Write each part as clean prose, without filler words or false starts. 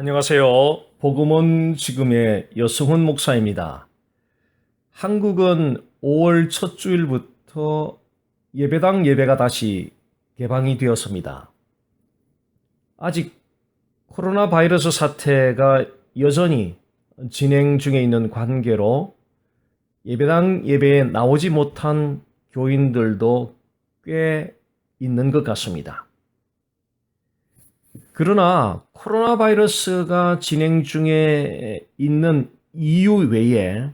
안녕하세요. 복음은 지금의 여승훈 목사입니다. 한국은 5월 첫 주일부터 예배당 예배가 다시 개방이 되었습니다. 아직 코로나 바이러스 사태가 여전히 진행 중에 있는 관계로 예배당 예배에 나오지 못한 교인들도 꽤 있는 것 같습니다. 그러나 코로나 바이러스가 진행 중에 있는 이유 외에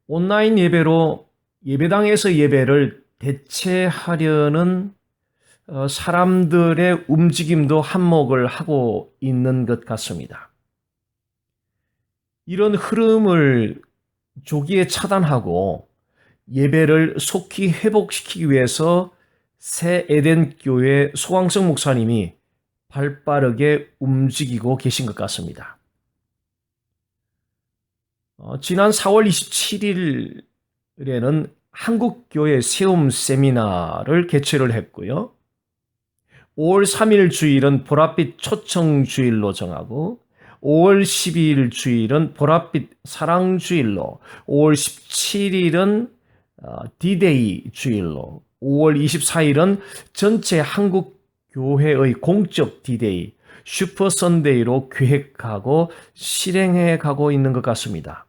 온라인 예배로 예배당에서 예배를 대체하려는 사람들의 움직임도 한몫을 하고 있는 것 같습니다. 이런 흐름을 조기에 차단하고 예배를 속히 회복시키기 위해서 새 에덴 교회 소광석 목사님이 발빠르게 움직이고 계신 것 같습니다. 지난 4월 27일에는 한국교회 세움 세미나를 개최를 했고요. 5월 3일 주일은 보랏빛 초청 주일로 정하고 5월 12일 주일은 보랏빛 사랑 주일로, 5월 17일은 디데이 주일로, 5월 24일은 전체 한국 교회의 공적 디데이, 슈퍼 선데이로 계획하고 실행해 가고 있는 것 같습니다.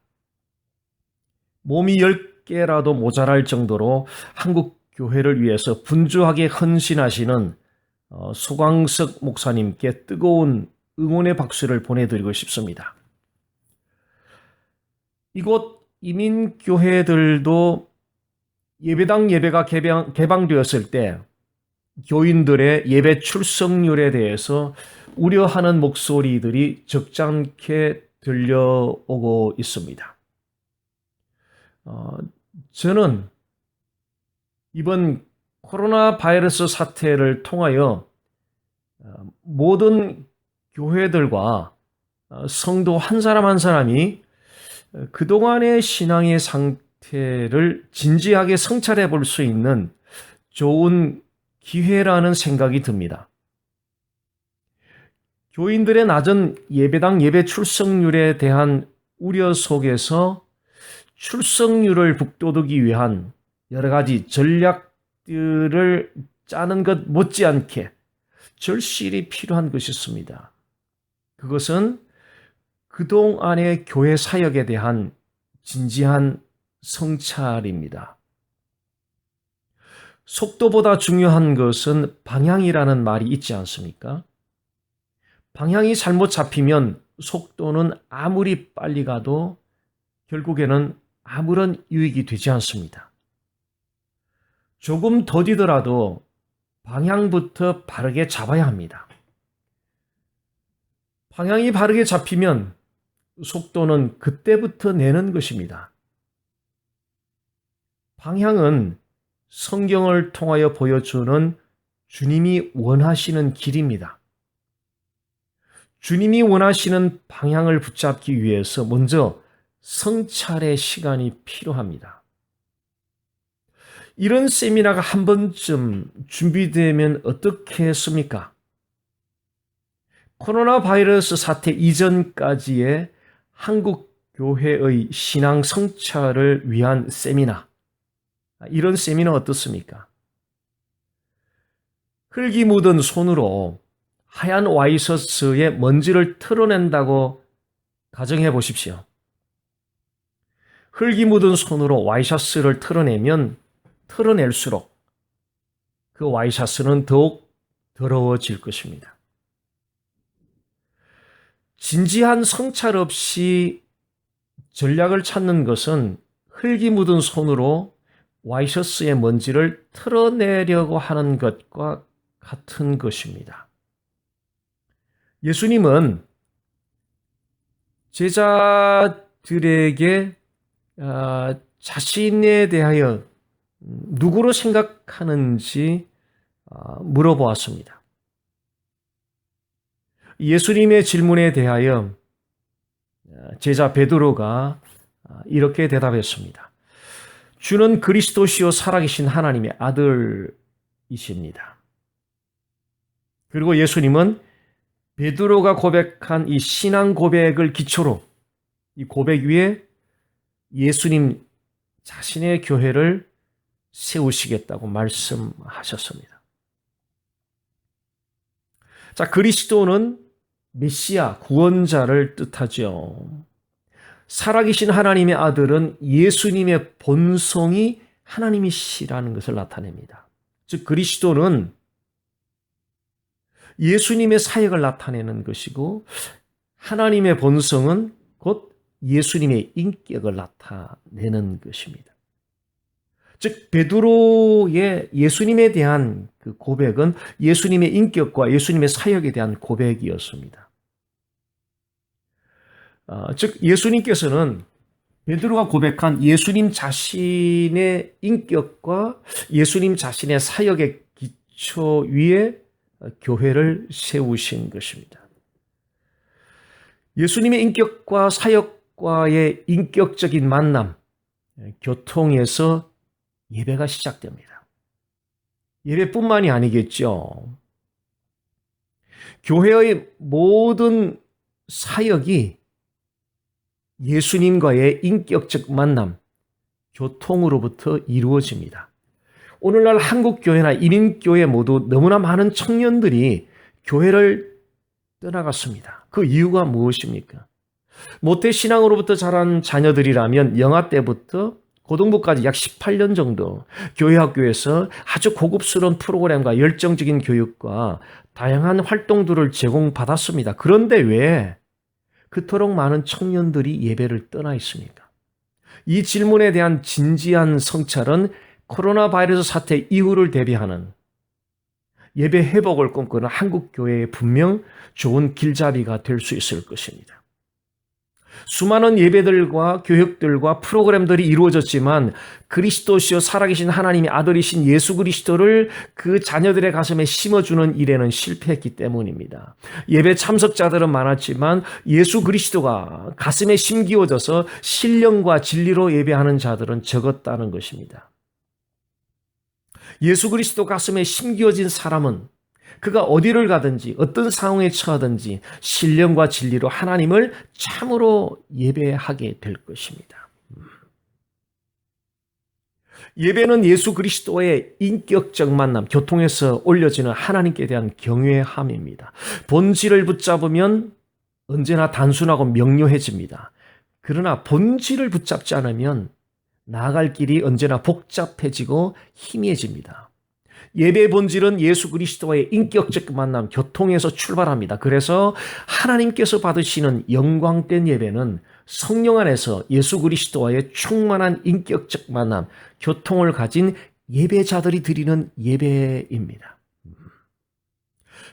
몸이 10개라도 모자랄 정도로 한국 교회를 위해서 분주하게 헌신하시는 소광석 목사님께 뜨거운 응원의 박수를 보내드리고 싶습니다. 이곳 이민교회들도 예배당 예배가 개방되었을 때 교인들의 예배 출석률에 대해서 우려하는 목소리들이 적잖게 들려오고 있습니다. 저는 이번 코로나 바이러스 사태를 통하여 모든 교회들과 성도 한 사람 한 사람이 그동안의 신앙의 상태를 진지하게 성찰해 볼 수 있는 좋은 기회라는 생각이 듭니다. 교인들의 낮은 예배당 예배 출석률에 대한 우려 속에서 출석률을 북돋우기 위한 여러 가지 전략들을 짜는 것 못지않게 절실히 필요한 것이 있습니다. 그것은 그동안의 교회 사역에 대한 진지한 성찰입니다. 속도보다 중요한 것은 방향이라는 말이 있지 않습니까? 방향이 잘못 잡히면 속도는 아무리 빨리 가도 결국에는 아무런 유익이 되지 않습니다. 조금 더디더라도 방향부터 바르게 잡아야 합니다. 방향이 바르게 잡히면 속도는 그때부터 내는 것입니다. 방향은 성경을 통하여 보여주는 주님이 원하시는 길입니다. 주님이 원하시는 방향을 붙잡기 위해서 먼저 성찰의 시간이 필요합니다. 이런 세미나가 한 번쯤 준비되면 어떻겠습니까? 코로나 바이러스 사태 이전까지의 한국 교회의 신앙 성찰을 위한 세미나, 이런 세미나 어떻습니까? 흙이 묻은 손으로 하얀 와이셔츠에 먼지를 털어낸다고 가정해 보십시오. 흙이 묻은 손으로 와이셔츠를 털어낼수록 그 와이셔츠는 더욱 더러워질 것입니다. 진지한 성찰 없이 전략을 찾는 것은 흙이 묻은 손으로 와이셔츠의 먼지를 털어내려고 하는 것과 같은 것입니다. 예수님은 제자들에게 자신에 대하여 누구로 생각하는지 물어보았습니다. 예수님의 질문에 대하여 제자 베드로가 이렇게 대답했습니다. 주는 그리스도시요 살아계신 하나님의 아들이십니다. 그리고 예수님은 베드로가 고백한 이 신앙 고백을 기초로 이 고백 위에 예수님 자신의 교회를 세우시겠다고 말씀하셨습니다. 자, 그리스도는 메시아, 구원자를 뜻하죠. 살아계신 하나님의 아들은 예수님의 본성이 하나님이시라는 것을 나타냅니다. 즉 그리스도는 예수님의 사역을 나타내는 것이고 하나님의 본성은 곧 예수님의 인격을 나타내는 것입니다. 즉 베드로의 예수님에 대한 그 고백은 예수님의 인격과 예수님의 사역에 대한 고백이었습니다. 즉 예수님께서는 베드로가 고백한 예수님 자신의 인격과 예수님 자신의 사역의 기초 위에 교회를 세우신 것입니다. 예수님의 인격과 사역과의 인격적인 만남, 교통에서 예배가 시작됩니다. 예배뿐만이 아니겠죠. 교회의 모든 사역이 예수님과의 인격적 만남, 교통으로부터 이루어집니다. 오늘날 한국교회나 이민교회 모두 너무나 많은 청년들이 교회를 떠나갔습니다. 그 이유가 무엇입니까? 모태신앙으로부터 자란 자녀들이라면 영아 때부터 고등부까지 약 18년 정도 교회학교에서 아주 고급스러운 프로그램과 열정적인 교육과 다양한 활동들을 제공받았습니다. 그런데 왜 그토록 많은 청년들이 예배를 떠나 있습니까? 이 질문에 대한 진지한 성찰은 코로나 바이러스 사태 이후를 대비하는 예배 회복을 꿈꾸는 한국교회에 분명 좋은 길잡이가 될 수 있을 것입니다. 수많은 예배들과 교육들과 프로그램들이 이루어졌지만 그리스도시요 살아계신 하나님의 아들이신 예수 그리스도를 그 자녀들의 가슴에 심어주는 일에는 실패했기 때문입니다. 예배 참석자들은 많았지만 예수 그리스도가 가슴에 심기워져서 신령과 진리로 예배하는 자들은 적었다는 것입니다. 예수 그리스도 가슴에 심기워진 사람은 그가 어디를 가든지 어떤 상황에 처하든지 신령과 진리로 하나님을 참으로 예배하게 될 것입니다. 예배는 예수 그리스도의 인격적 만남, 교통에서 올려지는 하나님께 대한 경외함입니다. 본질을 붙잡으면 언제나 단순하고 명료해집니다. 그러나 본질을 붙잡지 않으면 나아갈 길이 언제나 복잡해지고 희미해집니다. 예배의 본질은 예수 그리스도와의 인격적 만남, 교통에서 출발합니다. 그래서 하나님께서 받으시는 영광된 예배는 성령 안에서 예수 그리스도와의 충만한 인격적 만남, 교통을 가진 예배자들이 드리는 예배입니다.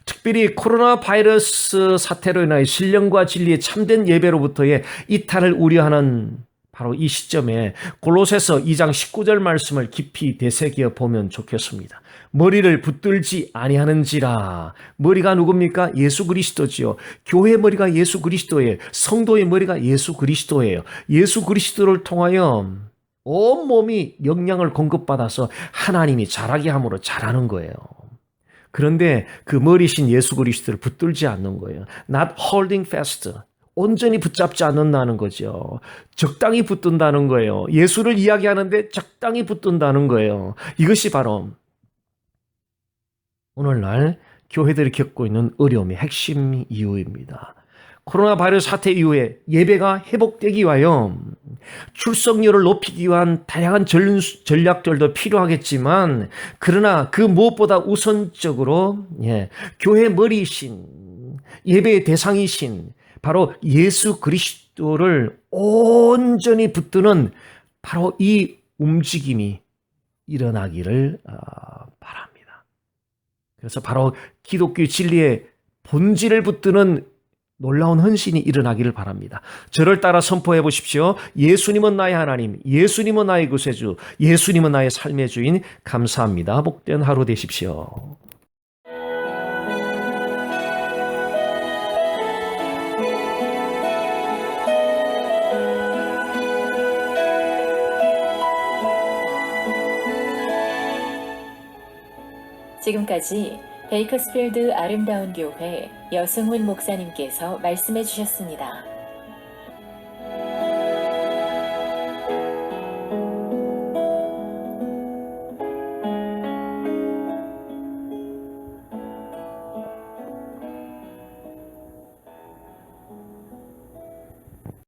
특별히 코로나 바이러스 사태로 인하여 신령과 진리의 참된 예배로부터의 이탈을 우려하는 바로 이 시점에 골로새서 2장 19절 말씀을 깊이 되새겨 보면 좋겠습니다. 머리를 붙들지 아니하는지라. 머리가 누굽니까? 예수 그리스도지요. 교회의 머리가 예수 그리스도예요. 성도의 머리가 예수 그리스도예요. 예수 그리스도를 통하여 온 몸이 영양을 공급받아서 하나님이 자라게 함으로 자라는 거예요. 그런데 그 머리신 예수 그리스도를 붙들지 않는 거예요. Not holding fast. 온전히 붙잡지 않는다는 거죠. 적당히 붙든다는 거예요. 예수를 이야기하는데 적당히 붙든다는 거예요. 이것이 바로 오늘날 교회들이 겪고 있는 어려움의 핵심 이유입니다. 코로나 바이러스 사태 이후에 예배가 회복되기 위하여 출석률을 높이기 위한 다양한 전략들도 필요하겠지만 그러나 그 무엇보다 우선적으로 교회 머리이신 예배의 대상이신 바로 예수 그리스도를 온전히 붙드는 바로 이 움직임이 일어나기를 바랍니다. 그래서 바로 기독교 진리의 본질을 붙드는 놀라운 헌신이 일어나기를 바랍니다. 저를 따라 선포해 보십시오. 예수님은 나의 하나님, 예수님은 나의 구세주, 예수님은 나의 삶의 주인. 감사합니다. 복된 하루 되십시오. 지금까지 베이커스필드 아름다운 교회 여승훈 목사님께서 말씀해 주셨습니다.